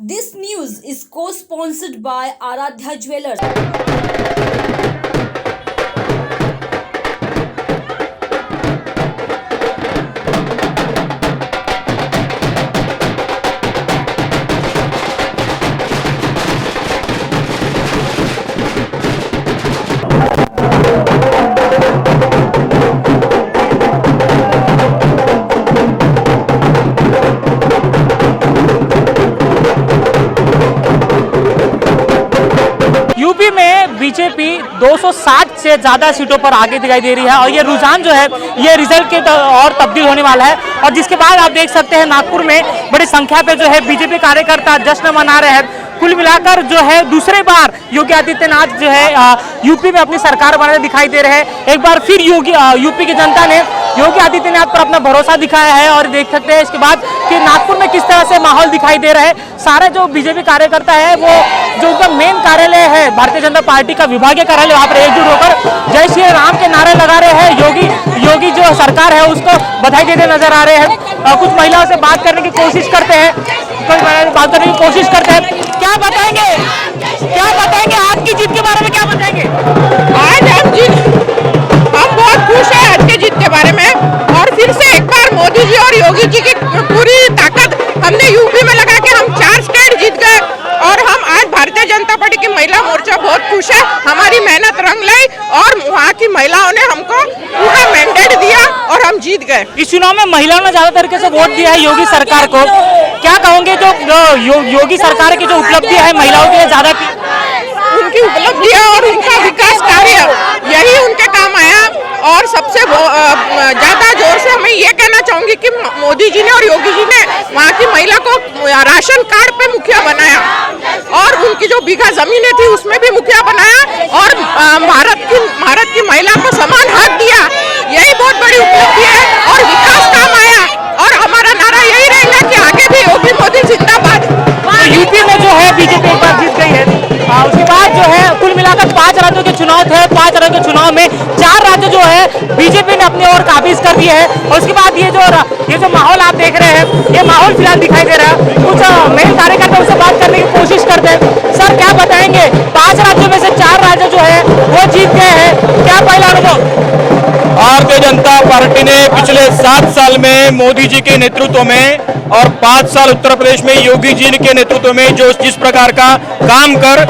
This news is co-sponsored by Aradhya Jewelers. UP में BJP 260 से ज्यादा सीटों पर आगे दिखाई दे रही है और ये रुझान जो है ये रिजल्ट के और तब्दील होने वाला है। और जिसके बाद आप देख सकते हैं नागपुर में बड़ी संख्या पे जो है बीजेपी कार्यकर्ता जश्न मना रहे हैं। कुल मिलाकर जो है दूसरे बार योगी आदित्यनाथ जो है यूपी में अपनी सरकार बनाते दिखाई दे रहे हैं। एक बार फिर यूपी की जनता ने योगी आदित्यनाथ पर अपना भरोसा दिखाया है और देख सकते हैं इसके बाद कि नागपुर में किस तरह से माहौल दिखाई दे रहा है। सारे जो बीजेपी कार्यकर्ता है वो जो उनका मेन कार्यालय है भारतीय जनता पार्टी का विभागीय कार्यालय वहाँ पर एकजुट होकर जय श्री राम के नारे लगा रहे हैं। योगी जो सरकार है उसको बधाई देते नजर आ रहे हैं। कुछ महिलाओं से बात करने की कोशिश करते हैं क्या बताएंगे आज की जीत के बारे में, क्या बताएंगे? आज हम बहुत खुश हैं आज के जीत के बारे में। और फिर से एक बार मोदी जी और योगी जी की पूरी ताकत हमने यूपी में लगा के हम 4 स्टेट जीत गए। और हम आज भारतीय जनता पार्टी की महिला मोर्चा बहुत खुश है। हमारी मेहनत रंग लाई और वहाँ की महिलाओं ने हमको पूरा मैंडेट दिया और हम जीत गए। इस चुनाव में महिलाओं ने ज्यादा तरीके से वोट दिया है योगी सरकार को। क्या कहोगे जो योगी सरकार की जो उपलब्धि है महिलाओं के लिए ज्यादा की? उनकी उपलब्धियां और उनका विकास कार्य यही उनके काम आया। और सबसे ज्यादा जोर से मैं ये कहना चाहूंगी कि मोदी जी ने और योगी जी ने वहाँ की महिला को राशन कार्ड पे मुखिया बनाया और उनकी जो बीघा जमीनें थी उसमें भी मुखिया बनाया और भारत की महिला को समान हक दिया। यही बहुत बड़ी उपलब्धि है और विकास काम आया। और हमारा नारा यही रहेगा कि आगे भी योगी मोदी जिंदाबाद। यूपी में जो है बीजेपी एक बार जीत गई है। उसके बाद जो है कुल मिलाकर 5 राज्यों के चुनाव थे। 5 राज्यों के चुनाव में 4 राज्य जो है बीजेपी ने अपने ओर काबिज कर दिए हैं। और उसके बाद ये जो माहौल आप देख रहे हैं ये माहौल फिलहाल दिखाई दे रहा है। कुछ मेन कार्यकर्ता उससे बात करने की कोशिश करते हैं। सर क्या बताएंगे 5 राज्यों में से 4 राज्य जो है वो जीत गए हैं, क्या पहला अनुभव? भारतीय जनता पार्टी ने पिछले 7 साल में मोदी जी के नेतृत्व में और 5 साल उत्तर प्रदेश में योगी जी के नेतृत्व में जो जिस प्रकार का काम कर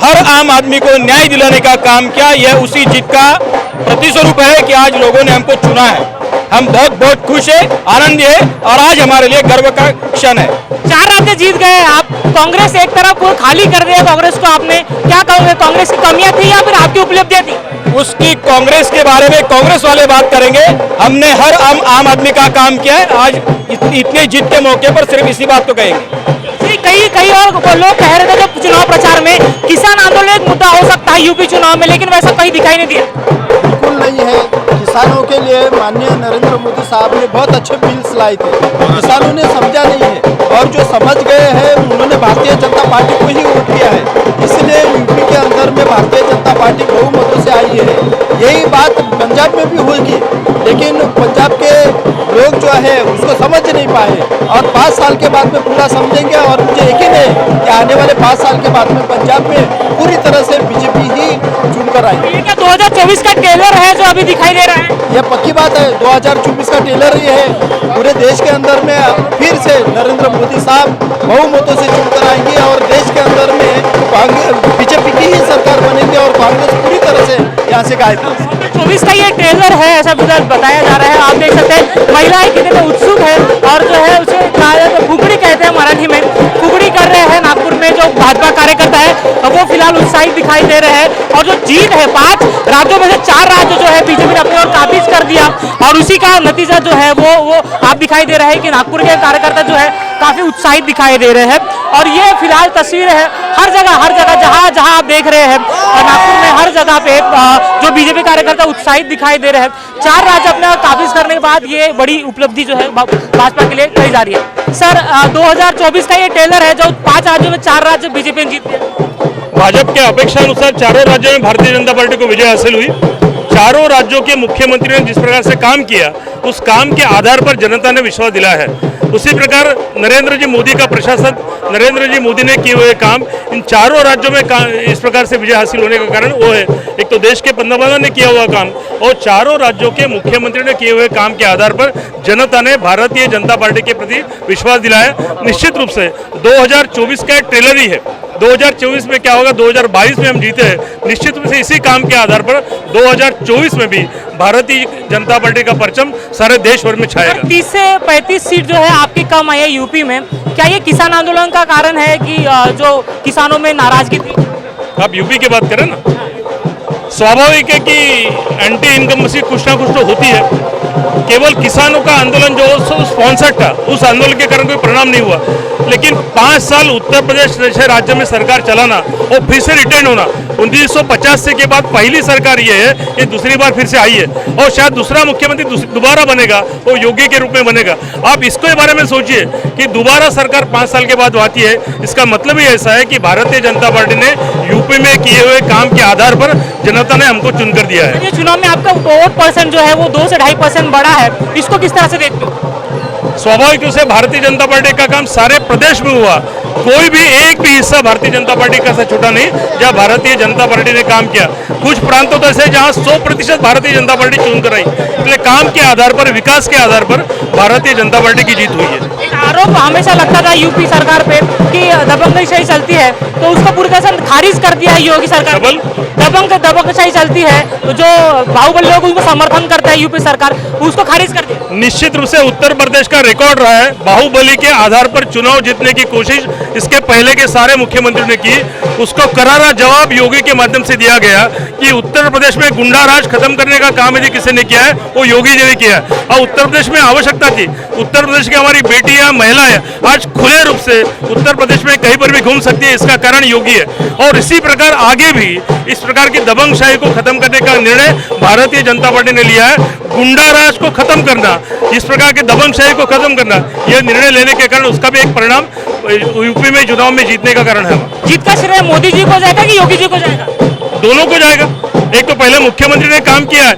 हर आम आदमी को न्याय दिलाने का काम किया, यह उसी जीत का प्रतिस्वरूप है कि आज लोगों ने हमको चुना है। हम बहुत खुश है, आनंद है और आज हमारे लिए गर्व का क्षण है। 4 राज्य जीत गए आप। कांग्रेस एक तरफ को खाली कर दिया कांग्रेस को आपने, क्या कहोगे? कांग्रेस की कमियां थी या फिर आपकी उपलब्धियां थी? उसकी कांग्रेस के बारे में कांग्रेस वाले बात करेंगे। हमने हर आम आदमी का काम किया है। आज इतने जीत के मौके पर सिर्फ इसी बात को कहेंगे। कई और लोग कह रहे थे जब चुनाव प्रचार में किसान आंदोलन एक मुद्दा हो सकता है यूपी चुनाव में, लेकिन वैसा कहीं दिखाई नहीं दिया। बिल्कुल नहीं है। किसानों के लिए माननीय नरेंद्र मोदी साहब ने बहुत अच्छे बिल्स लाए थे, किसानों ने समझा नहीं है और जो समझ गए हैं उन्होंने भारतीय जनता पार्टी को ही वोट किया है। इसलिए यूपी के अंदर में भारतीय जनता पार्टी बहुमतों से आई है। यही बात पंजाब में भी होगी, लेकिन पंजाब के लोग जो है उसको समझ नहीं पाए और 5 साल के बाद में पूरा समझेंगे। और मुझे यकीन है कि आने वाले 5 साल के बाद में पंजाब में पूरी तरह से बीजेपी ही चुनकर आएगी। 2024 का टेलर है जो अभी दिखाई दे रहा है, यह पक्की बात है। 2024 का टेलर ही है। पूरे देश के अंदर में फिर से नरेंद्र मोदी साहब बहुमतों से चुनकर आएंगे और देश के अंदर में बीजेपी की ही सरकार बनेगी और कांग्रेस पूरी तरह से यहाँ से गायब। 24 का ये ट्रेलर है ऐसा बताया जा रहा है। आप देख सकते हैं महिलाएं कितने उत्सुक है और जो है उसे फुगड़ी कहते हैं मराठी में, फुगड़ी कर रहे हैं। नागपुर में जो भाजपा कार्यकर्ता है वो फिलहाल उत्साहित दिखाई दे रहे हैं। और जो जीत है 5 राज्यों में से 4 राज्य जो है बीजेपी ने अपने ओर काबिज कर दिया और उसी का नतीजा जो है वो आप दिखाई दे रहा है कि नागपुर के कार्यकर्ता जो है काफी उत्साहित दिखाई दे रहे हैं। और ये फिलहाल तस्वीर है हर जगह जहां आप देख रहे हैं नागपुर में हर जगह पे जो बीजेपी कार्यकर्ता उत्साहित दिखाई दे रहे हैं। 4 राज्य अपने काबिज करने के बाद ये बड़ी उपलब्धि जो है भाजपा के लिए कही जा रही है। सर 2024 का ये टेलर है जो 5 राज्यों में 4 राज्य बीजेपी ने जीत लिया। भाजपा के अपेक्षा अनुसार चारों राज्यों में भारतीय जनता पार्टी को विजय हासिल हुई। चारों राज्यों के मुख्यमंत्री ने जिस प्रकार से काम किया उस काम के आधार पर जनता ने विश्वास दिलाया है। उसी प्रकार नरेंद्र जी मोदी का प्रशासन, नरेंद्र जी मोदी ने किए हुए काम, इन चारों राज्यों में इस प्रकार से विजय हासिल होने का कारण वो है, एक तो देश के पंतप्रधान ने किया हुआ काम और चारों राज्यों के मुख्यमंत्री ने किए हुए काम के आधार पर जनता ने भारतीय जनता पार्टी के प्रति विश्वास दिलाया। निश्चित रूप से 2024 का एक ट्रेलर ही है। 2024 में क्या होगा, 2022 में हम जीते हैं, निश्चित रूप से इसी काम के आधार पर 2024 में भी भारतीय जनता पार्टी का परचम सारे देश भर में छाएगा। 30 से 35 सीट जो है आपकी कम आई है यूपी में, क्या ये किसान आंदोलन का कारण है कि जो किसानों में नाराजगी थी? आप यूपी की बात करें ना, स्वाभाविक है कि एंटी इनकम्बेंसी कुछ ना कुछ तो होती है। केवल किसानों का आंदोलन जो स्पॉन्सर्ड था, उस आंदोलन के कारण कोई परिणाम नहीं हुआ, लेकिन 5 साल उत्तर प्रदेश जैसे राज्य में सरकार चलाना और फिर से रिटर्न होना, 1950 के बाद पहली सरकार ये है, ये दूसरी बार फिर से आई है और शायद दूसरा मुख्यमंत्री दोबारा बनेगा, वो योगी के रूप में बनेगा। आप इसके बारे में सोचिए कि दोबारा सरकार 5 साल के बाद आती है, इसका मतलब ही ऐसा है कि भारतीय जनता पार्टी ने यूपी में किए हुए काम के आधार पर जनता ने हमको चुनकर दिया है। ये चुनाव में आपका वोट परसेंट जो है वो 2 से 2.5% बढ़ा है, इसको किस तरह से देखते हो? स्वाभाविक रूप से भारतीय जनता पार्टी का काम सारे प्रदेश में हुआ, कोई भी एक भी हिस्सा भारतीय जनता पार्टी का से छूटा नहीं जहाँ भारतीय जनता पार्टी ने काम किया। कुछ प्रांतों तो ऐसे जहाँ 100% भारतीय जनता पार्टी चुनकर आई, इसलिए काम के आधार पर, विकास के आधार पर भारतीय जनता पार्टी की जीत हुई है। एक आरोप हमेशा लगता था यूपी सरकार पे कि दबंगशाही चलती है, तो उसको पूरी तरह से खारिज कर दिया है योगी सरकार। दबंगशाही चलती है, तो जो बाहुबली लोग उसको समर्थन करते हैं यूपी सरकार, उसको खारिज कर दिया। निश्चित रूप से उत्तर प्रदेश का रिकॉर्ड रहा है, बाहुबली के आधार पर चुनाव जीतने की कोशिश इसके पहले के सारे मुख्यमंत्रियों ने की, उसको करारा जवाब योगी के माध्यम से दिया गया कि उत्तर प्रदेश में गुंडा राज खत्म करने का काम यदि किसी ने किया है वो योगी जी ने किया है। और उत्तर प्रदेश में आवश्यकता थी, उत्तर प्रदेश की हमारी बेटियां, महिलाएं आज खुले रूप से उत्तर प्रदेश में कहीं पर भी घूम सकती है, इसका कारण योगी है। और इसी प्रकार आगे भी इस प्रकार की दबंगशाही को खत्म करने का निर्णय भारतीय जनता पार्टी ने लिया है। गुंडा राज को खत्म करना, इस प्रकार की दबंगशाही को खत्म करना, यह निर्णय लेने के कारण उसका भी एक परिणाम यूपी में चुनाव में जीतने का कारण है। जीत का श्रेय मोदी जी को जाएगा कि योगी जी को जाएगा? दोनों को जाएगा। एक तो पहले मुख्यमंत्री ने काम किया है,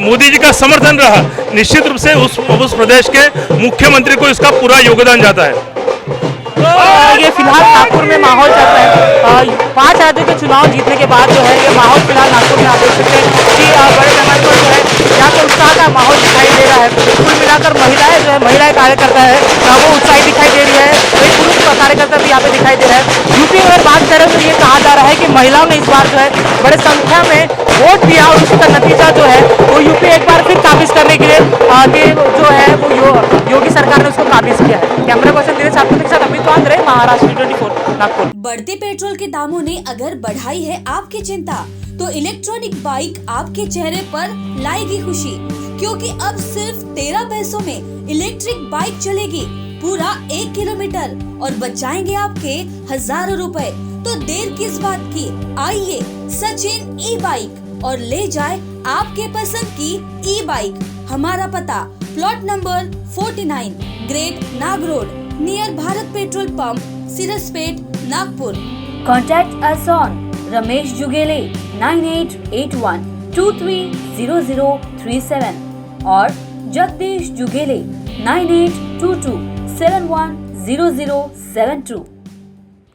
मोदी जी का समर्थन रहा, निश्चित रूप से उस प्रदेश के मुख्यमंत्री को इसका पूरा योगदान जाता है। तो ये फिलहाल नागपुर में माहौल चल रहा है, 5 राज्यों के चुनाव जीतने के बाद जो है ये माहौल फिलहाल नागपुर में आप देख सकते हैं कि बड़े पैमाने पर जो है यहाँ पे उत्साह का माहौल दिखाई दे रहा है। कुल मिलाकर महिलाएं जो है, महिलाएं कार्यकर्ता है वो उत्साहित दिखाई दे रही है, एक पुरुष कार्यकर्ता भी यहाँ पे दिखाई दे रहा है। यूपी में अगर बात करें तो ये कहा जा रहा है कि महिलाओं ने इस बार जो है बड़े संख्या में वोट दिया और उसका नतीजा जो है वो यूपी एक बार फिर काबिज करने के लिए जो है वो योगी सरकार ने उसको काबिज किया है। कैमरा पर्सन दिनेश आपको के साथ अमित वांद्रे, महाराष्ट्र 24 नागपुर। बढ़ते पेट्रोल के दामों ने अगर बढ़ाई है आपकी चिंता, तो इलेक्ट्रॉनिक बाइक आपके चेहरे पर लाएगी खुशी, क्योंकि अब सिर्फ 13 पैसों में इलेक्ट्रिक बाइक चलेगी पूरा 1 किलोमीटर और बचाएंगे आपके हजारों रुपए। तो देर किस बात की, आइए सचिन ई बाइक और ले जाए आपके पसंद की ई बाइक। हमारा पता plot number 49 great Nag road near Bharat petrol pump, Siraspeth, Nagpur. Contact us on Ramesh Jugele 9881 230037 और जगदीश जुगेले 9822 710072।